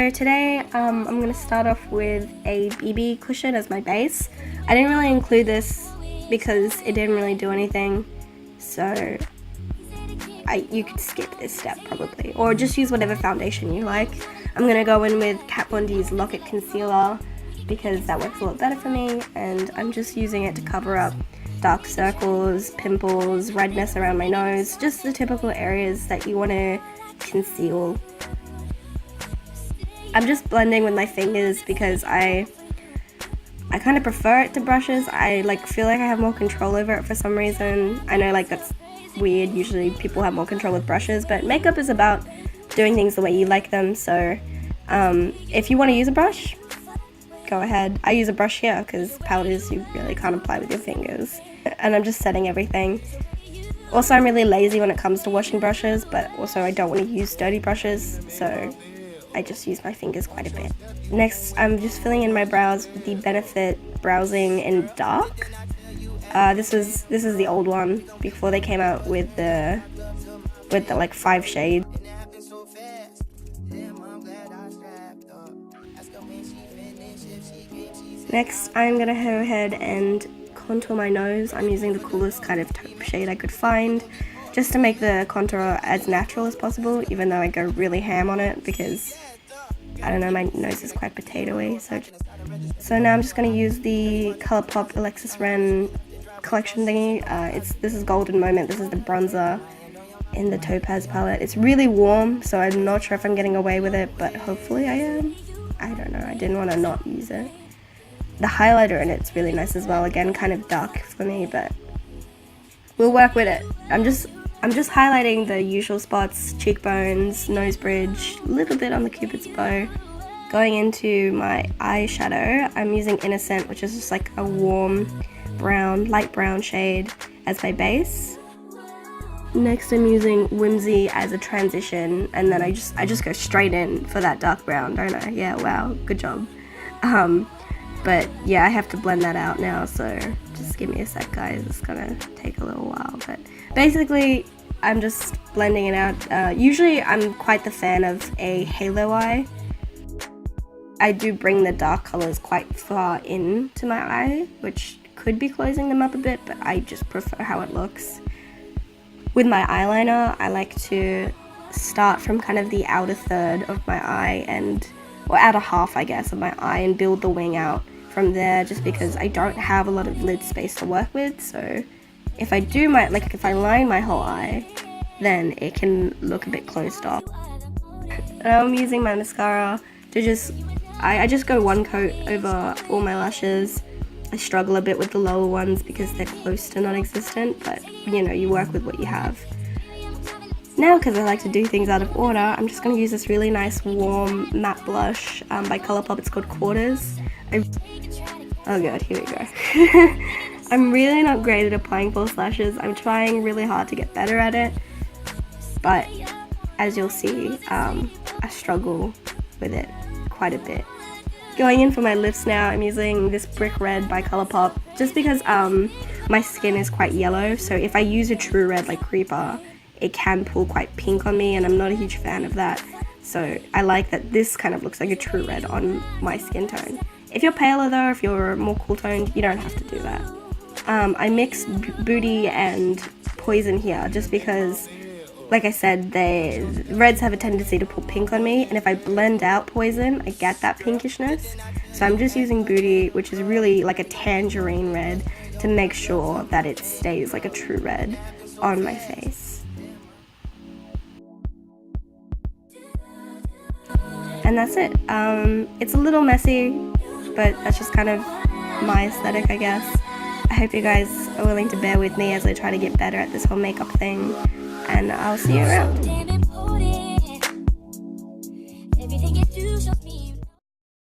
So today I'm going to start off with a BB cushion as my base. I didn't really include this because it didn't really do anything, so you could skip this step probably, or just use whatever foundation you like. I'm going to go in with Kat Von D's Lockit Concealer because that works a lot better for me, and I'm just using it to cover up dark circles, pimples, redness around my nose, just the typical areas that you want to conceal. I'm just blending with my fingers because I kind of prefer it to brushes. I feel like I have more control over it for some reason. I know that's weird, usually people have more control with brushes, but makeup is about doing things the way you like them. So if you want to use a brush, go ahead. I use a brush here because powders you really can't apply with your fingers. And I'm just setting everything. Also, I'm really lazy when it comes to washing brushes, but also I don't want to use dirty brushes, so I just use my fingers quite a bit. Next, I'm just filling in my brows with the Benefit Browsing in Dark. This is the old one before they came out with the 5 shades. Next, I'm gonna go ahead and contour my nose. I'm using the coolest kind of taupe shade I could find, just to make the contour as natural as possible, even though I go really ham on it because, I don't know, my nose is quite potato-y. So now I'm just going to use the Colourpop Alexis collection thingy. This is Golden Moment. This is the bronzer in the Topaz palette. It's really warm, so I'm not sure if I'm getting away with it, but hopefully I am. I don't know. I didn't want to not use it. The highlighter in it's really nice as well. Again, kind of dark for me, but we'll work with it. I'm just highlighting the usual spots: cheekbones, nose bridge, a little bit on the cupid's bow. Going into my eyeshadow, I'm using Innocent, which is just like a warm brown, light brown shade as my base. Next, I'm using Whimsy as a transition, and then I just go straight in for that dark brown, don't I? Yeah, wow, good job. But yeah, I have to blend that out now, so just give me a sec, guys. It's gonna take a little while, but basically I'm just blending it out. Usually I'm quite the fan of a halo eye. I do bring the dark colors quite far into my eye, which could be closing them up a bit, but I just prefer how it looks. With my eyeliner, I like to start from kind of the outer third of my eye, or outer half, I guess, of my eye, and build the wing out from there, just because I don't have a lot of lid space to work with. So if I do if I line my whole eye, then it can look a bit closed off. Now I'm using my mascara to I just go one coat over all my lashes. I struggle a bit with the lower ones because they're close to non-existent, but you know, you work with what you have. Now, because I like to do things out of order, I'm just going to use this really nice warm matte blush by Colourpop. It's called Quarters. Oh god, here we go. I'm really not great at applying false lashes. I'm trying really hard to get better at it, but as you'll see, I struggle with it quite a bit. Going in for my lips now, I'm using this Brick Red by Colourpop, just because my skin is quite yellow, so if I use a true red like Creeper, it can pull quite pink on me, and I'm not a huge fan of that. So I like that this kind of looks like a true red on my skin tone. If you're paler though, if you're more cool toned, you don't have to do that. I mix Booty and Poison here just because, like I said, the reds have a tendency to pull pink on me, and if I blend out Poison, I get that pinkishness. So I'm just using Booty, which is really like a tangerine red, to make sure that it stays like a true red on my face. And that's it. It's a little messy, but that's just kind of my aesthetic, I guess. I hope you guys are willing to bear with me as I try to get better at this whole makeup thing, and I'll see you around.